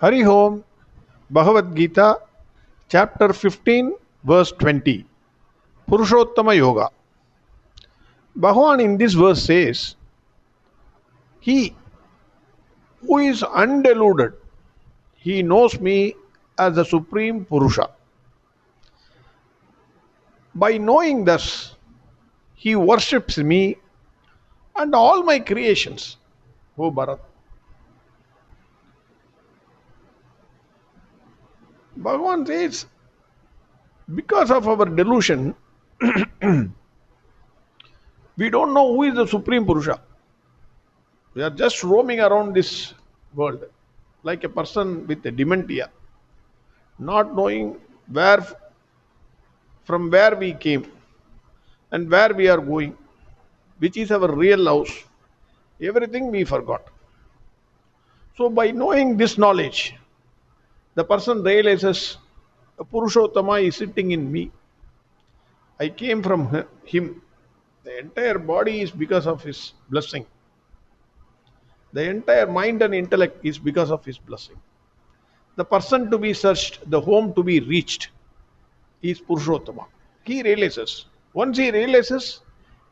Hari Om, Bhagavad Gita, chapter 15, verse 20. Purushottama Yoga. Bhagavan in this verse says, He who is undeluded, he knows me as the Supreme Purusha. By knowing thus, he worships me and all my creations, O Bharat. Bhagavan says, because of our delusion, we don't know who is the Supreme Purusha. We are just roaming around this world like a person with a dementia, not knowing from where we came and where we are going, which is our real house. Everything we forgot. So by knowing this knowledge, the person realizes a Purushottama is sitting in me. I came from him. The entire body is because of his blessing. The entire mind and intellect is because of his blessing. The person to be searched, the home to be reached, is Purushottama. He realizes. Once he realizes,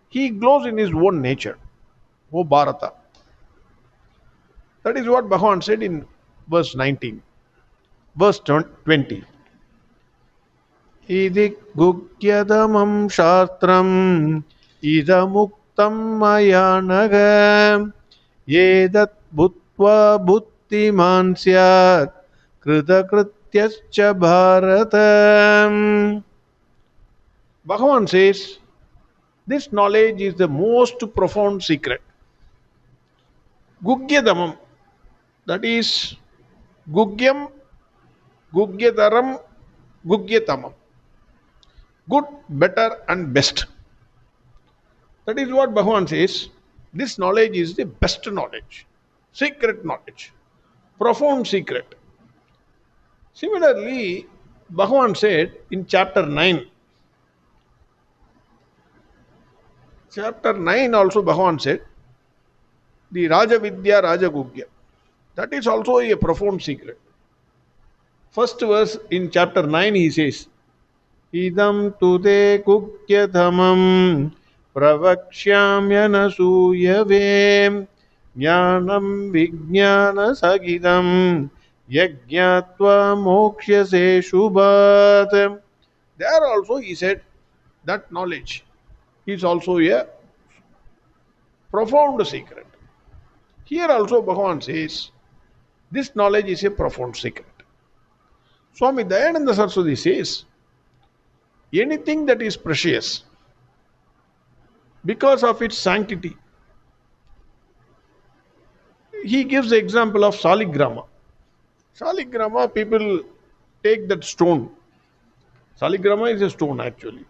he glows in his own nature. O Bharata. That is what Bhagavan said in verse 19. Verse 20. Idi gugyadamam shastram idamuktam mayanaga yedat bhutva bhuttiman syat kritakrityascha bharata. Bhagavan says, this knowledge is the most profound secret. Gugyadamam, that is Gugyam, Gugyataram, Gugyatamam. Good, better and best. That is what Bhagavan says. This knowledge is the best knowledge. Secret knowledge. Profound secret. Similarly, Bhagavan said in chapter 9. Chapter 9 also Bhagavan said, the Raja Vidya Raja Gugya. That is also a profound secret. First verse in chapter 9 he says, Idam tude gugyathamam pravakshyamyanasuyave jnanam vijnana sagidam yajñatva mokshase shubhat. There also he said that knowledge is also a profound secret. Here also Bhagavan says, this knowledge is a profound secret. Swami Dayananda Saraswati says, anything that is precious, because of its sanctity, he gives the example of Saligrama. Saligrama, people take that stone. Saligrama is a stone actually.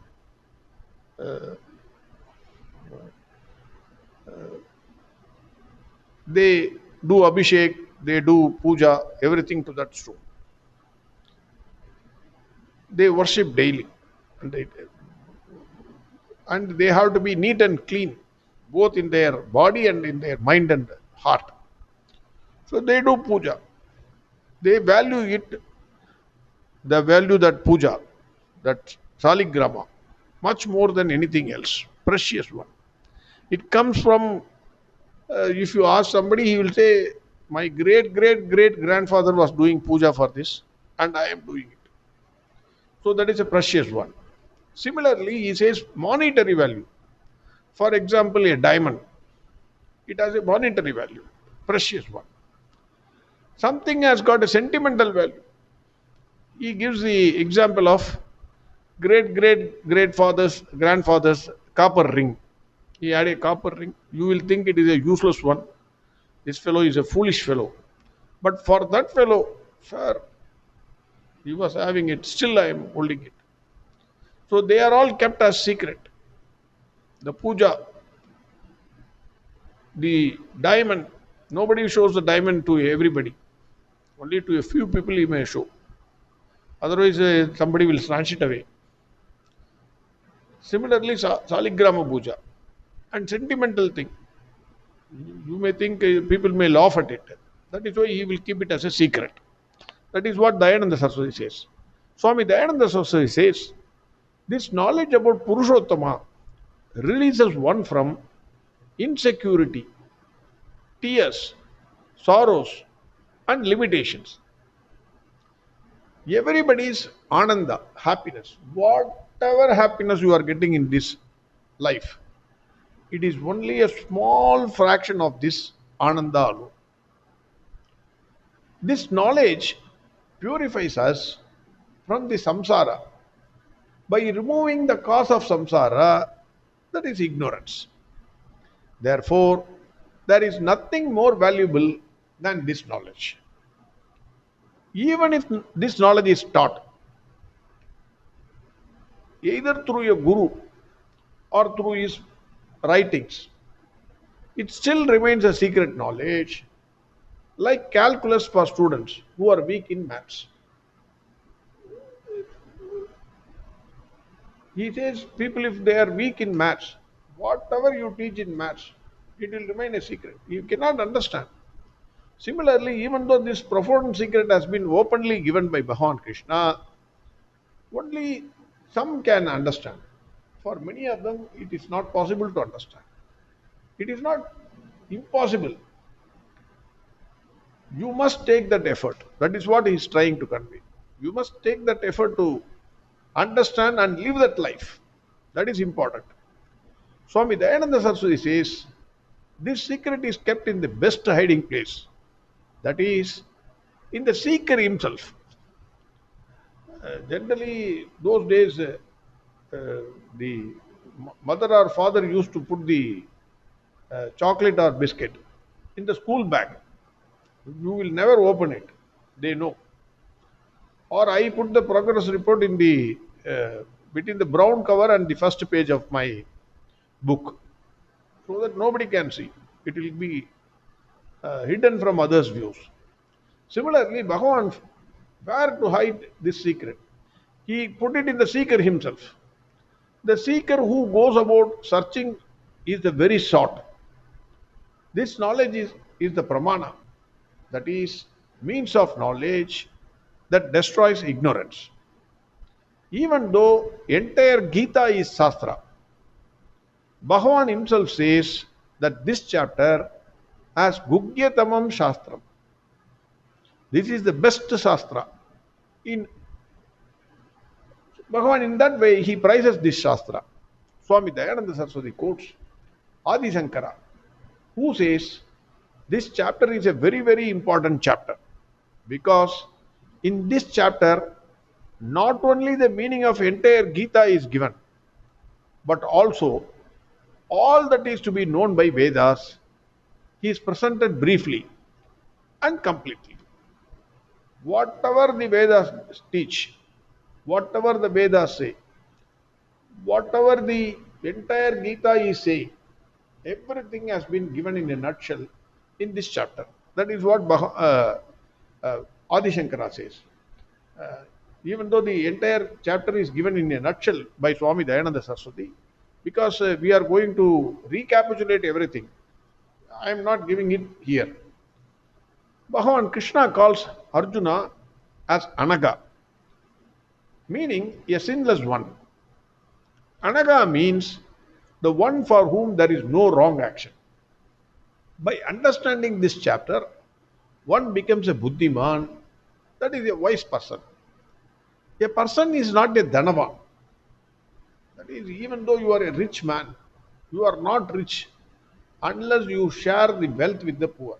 They do abhishek, they do puja, everything to that stone. They worship daily. And they have to be neat and clean, both in their body and in their mind and heart. So they do puja. They value it, the value that puja, that saligrama, much more than anything else. Precious one. It comes from, if you ask somebody, he will say, my great grandfather was doing puja for this and I am doing it. So that is a precious one. Similarly, he says monetary value. For example, a diamond. It has a monetary value. Precious one. Something has got a sentimental value. He gives the example of grandfather's copper ring. He had a copper ring. You will think it is a useless one. This fellow is a foolish fellow. But for that fellow, sir, he was having it. Still I am holding it. So they are all kept as secret. The puja, the diamond, nobody shows the diamond to everybody. Only to a few people he may show. Otherwise somebody will snatch it away. Similarly, Saligrama puja and sentimental thing. You may think people may laugh at it. That is why he will keep it as a secret. That is what Dayananda Saraswati says. Swami Dayananda Saraswati says, this knowledge about Purushottama releases one from insecurity, tears, sorrows, and limitations. Everybody's ananda, happiness, whatever happiness you are getting in this life, it is only a small fraction of this ananda alone. This knowledge purifies us from the samsara by removing the cause of samsara, that is ignorance. Therefore, there is nothing more valuable than this knowledge. Even if this knowledge is taught either through a guru or through his writings, it still remains a secret knowledge, like calculus for students who are weak in maths. He says, people, if they are weak in maths, whatever you teach in maths, it will remain a secret. You cannot understand. Similarly, even though this profound secret has been openly given by Bhagwan Krishna, only some can understand. For many of them, it is not possible to understand. It is not impossible. You must take that effort. That is what he is trying to convey. You must take that effort to understand and live that life. That is important. Swami Dayananda Saraswati says, this secret is kept in the best hiding place. That is, in the seeker himself. Generally, those days, the mother or father used to put the chocolate or biscuit in the school bag. You will never open it. They know. Or I put the progress report in the between the brown cover and the first page of my book, so that nobody can see. It will be hidden from others' views. Similarly, Bhagavan, where to hide this secret? He put it in the seeker himself. The seeker who goes about searching is the very sought. This knowledge is the pramana, that is, means of knowledge that destroys ignorance. Even though entire Gita is Shastra, Bhagavan himself says that this chapter has Gugyatamam Shastram. This is the best Shastra. In Bhagavan, in that way, he prizes this Shastra. Swami Dayananda Saraswati quotes Adi Shankara, who says this chapter is a very, very important chapter, because in this chapter, not only the meaning of entire Gita is given, but also all that is to be known by Vedas is presented briefly and completely. Whatever the Vedas teach, whatever the Vedas say, whatever the entire Gita is saying, everything has been given in a nutshell in this chapter. That is what Adi Shankara says. Even though the entire chapter is given in a nutshell by Swami Dayananda Saraswati, because we are going to recapitulate everything, I am not giving it here. Bhagwan Krishna calls Arjuna as Anaga, meaning a sinless one. Anaga means the one for whom there is no wrong action. By understanding this chapter, one becomes a Buddhiman, that is a wise person. A person is not a Dhanavan. That is, even though you are a rich man, you are not rich unless you share the wealth with the poor.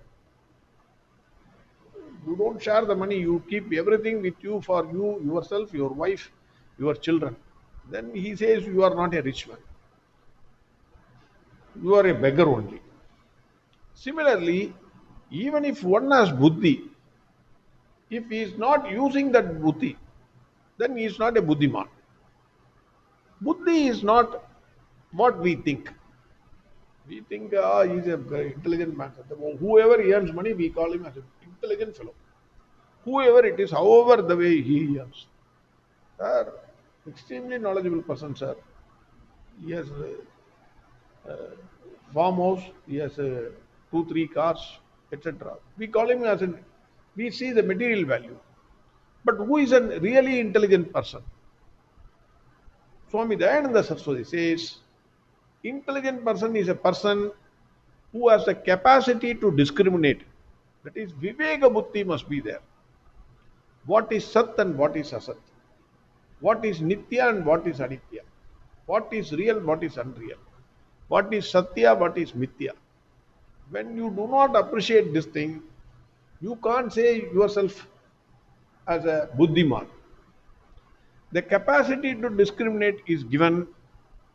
You don't share the money, you keep everything with you for you, yourself, your wife, your children. Then he says you are not a rich man. You are a beggar only. Similarly, even if one has buddhi, if he is not using that buddhi, then he is not a buddhiman. Buddhi is not what we think. We think, he is an intelligent man. Whoever earns money, we call him as an intelligent fellow. Whoever it is, however the way he earns. Sir, extremely knowledgeable person, sir. He has a farmhouse, he has 2, 3 cars, etc. We call him as we see the material value. But who is a really intelligent person? Swami Dayananda Saraswati says, intelligent person is a person who has the capacity to discriminate. That is, Viveka Buddhi must be there. What is Sat and what is Asat? What is Nitya and what is Anitya? What is real, what is unreal? What is Satya, what is Mithya? When you do not appreciate this thing, you can't say yourself as a Buddhiman. The capacity to discriminate is given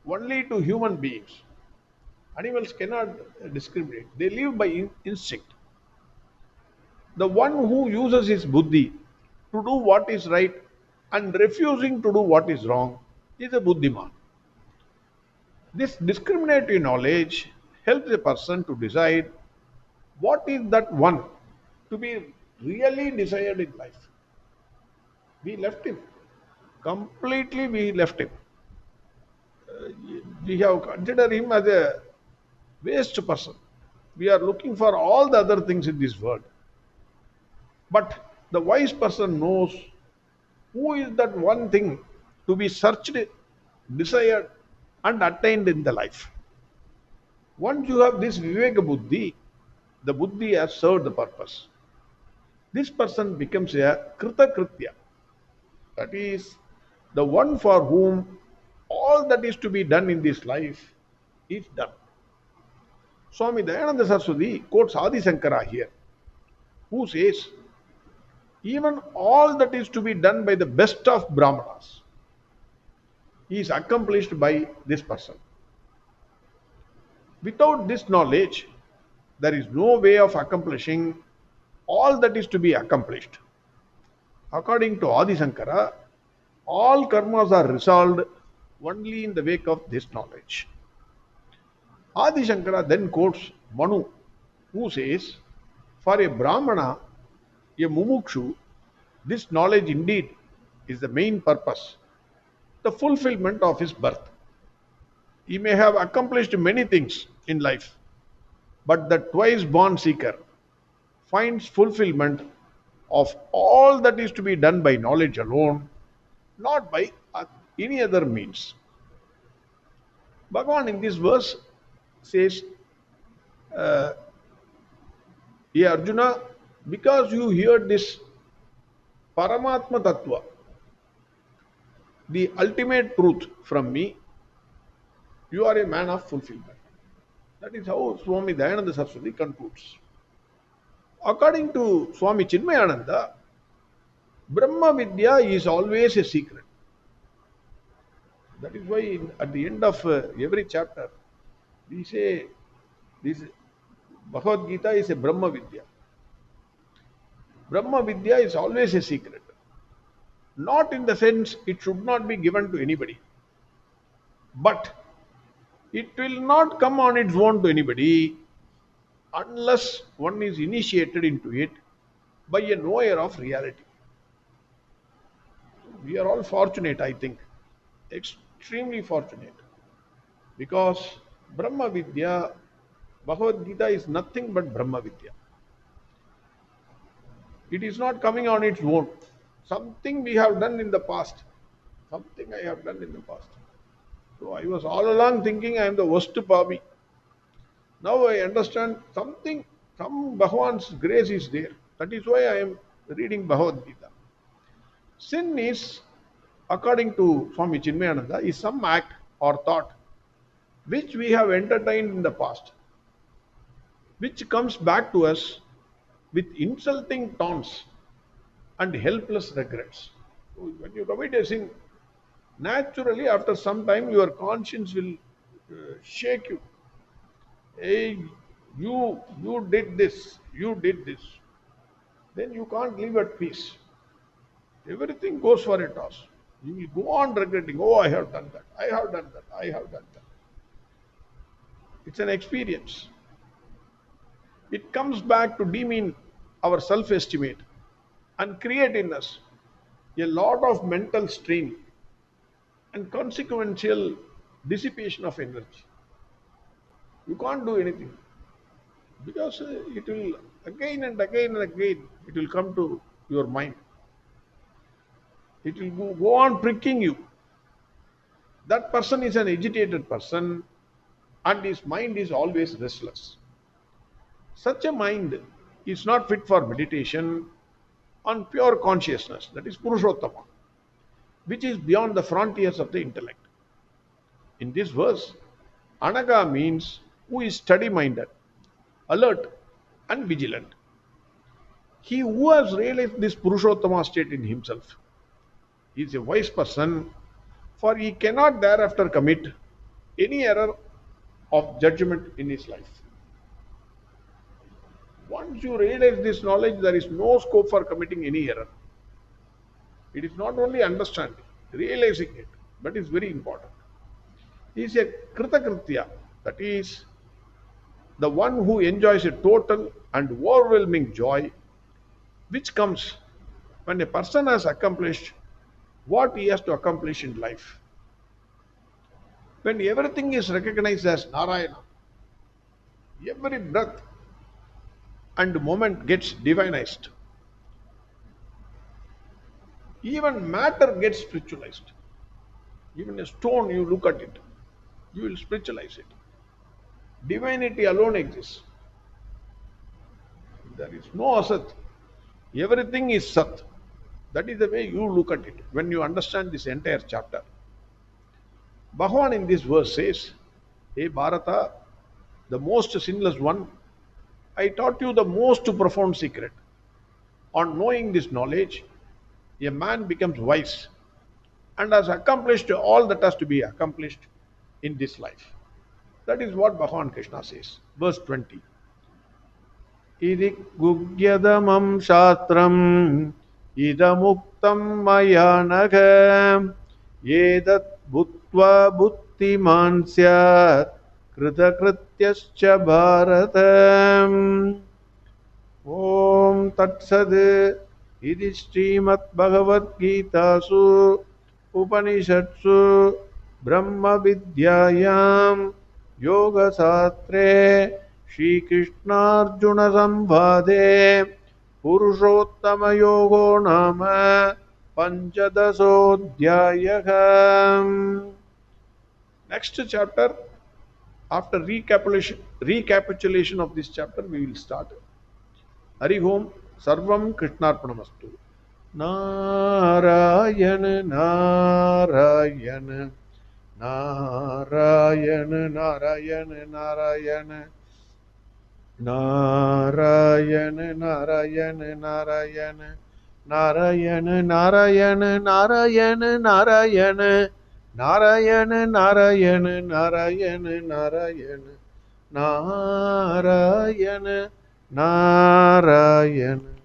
only to human beings. Animals cannot discriminate, they live by instinct. The one who uses his buddhi to do what is right and refusing to do what is wrong is a buddhiman. This discriminative knowledge helps a person to decide what is that one to be really desired in life. We left him. Completely we left him. We have considered him as a waste person. We are looking for all the other things in this world. But the wise person knows who is that one thing to be searched, desired, and attained in the life. Once you have this Viveka Buddhi, the Buddhi has served the purpose. This person becomes a Krita Kritya. That is, the one for whom all that is to be done in this life is done. Swami Dayananda Saraswati quotes Adi Shankara here, who says, even all that is to be done by the best of Brahmanas is accomplished by this person. Without this knowledge, there is no way of accomplishing all that is to be accomplished. According to Adi Shankara, all karmas are resolved only in the wake of this knowledge. Adi Shankara then quotes Manu, who says, for a Brahmana, a mumukshu, this knowledge indeed is the main purpose, the fulfillment of his birth. He may have accomplished many things in life, but the twice born seeker finds fulfillment of all that is to be done by knowledge alone, not by any other means. Bhagavan in this verse says, Ye Arjuna, because you heard this Paramatma Tattva, the ultimate truth from me, you are a man of fulfillment. That is how Swami Dayananda Saraswati concludes. According to Swami Chinmayananda, Brahma Vidya is always a secret. That is why at the end of every chapter, we say this Bhagavad Gita is a Brahma Vidya. Brahma Vidya is always a secret. Not in the sense it should not be given to anybody, but it will not come on its own to anybody unless one is initiated into it by a knower of reality. We are all fortunate, I think, extremely fortunate, because Brahma Vidya, Bhagavad Gita is nothing but Brahma Vidya. It is not coming on its own. Something we have done in the past. Something I have done in the past. So I was all along thinking I am the worst Papi. Now I understand something, some Bhagwan's grace is there. That is why I am reading Bhagavad Gita. Sin is, according to Swami Chinmayananda, is some act or thought which we have entertained in the past, which comes back to us with insulting taunts and helpless regrets. So when you commit a sin, naturally after some time your conscience will shake you. Hey, you did this, you did this. Then you can't live at peace. Everything goes for a toss. You will go on regretting, oh, I have done that, I have done that, I have done that. It's an experience. It comes back to demean our self-estimate and create in us a lot of mental strain and consequential dissipation of energy. You can't do anything because it will again and again and again it will come to your mind. It will go on pricking you. That person is an agitated person and his mind is always restless. Such a mind is not fit for meditation on pure consciousness, that is Purushottama, which is beyond the frontiers of the intellect. In this verse, Anaga means who is steady minded, alert, and vigilant. He who has realized this Purushottama state in himself is a wise person, for he cannot thereafter commit any error of judgment in his life. Once you realize this knowledge, there is no scope for committing any error. It is not only understanding, realizing it, but is very important. He is a Kritakritya, that is, the one who enjoys a total and overwhelming joy, which comes when a person has accomplished what he has to accomplish in life. When everything is recognized as Narayana, every breath and moment gets divinized. Even matter gets spiritualized. Even a stone, you look at it, you will spiritualize it. Divinity alone exists. There is no asat. Everything is sat. That is the way you look at it when you understand this entire chapter. Bhagwan in this verse says, Hey Bharata, the most sinless one, I taught you the most profound secret. On knowing this knowledge, a man becomes wise and has accomplished all that has to be accomplished in this life. That is what Bhagwan Krishna says. Verse 20. Idi gugyadamam shastram idamuktam maya naga yedat bhutva bhuttiman syat kritakrityascha bharatam. Om tatsad idi Srimad Bhagavad Gitasu Upanishatsu Brahma Vidyayam Yoga Satre Shri Krishna Arjuna Samvade Purushottama Yogo Nama Panchadasodhyayah. Next chapter, after recapitulation of this chapter, we will start. Hari Om, Sarvam Krishnarpanamastu. Narayana, Narayana, Narayana, Narayana, Narayana, Narayana, Narayana, Narayana, Narayana, Narayana, Narayana, Narayana, Narayana, Narayana, Narayana, Narayana, Narayana, Narayana.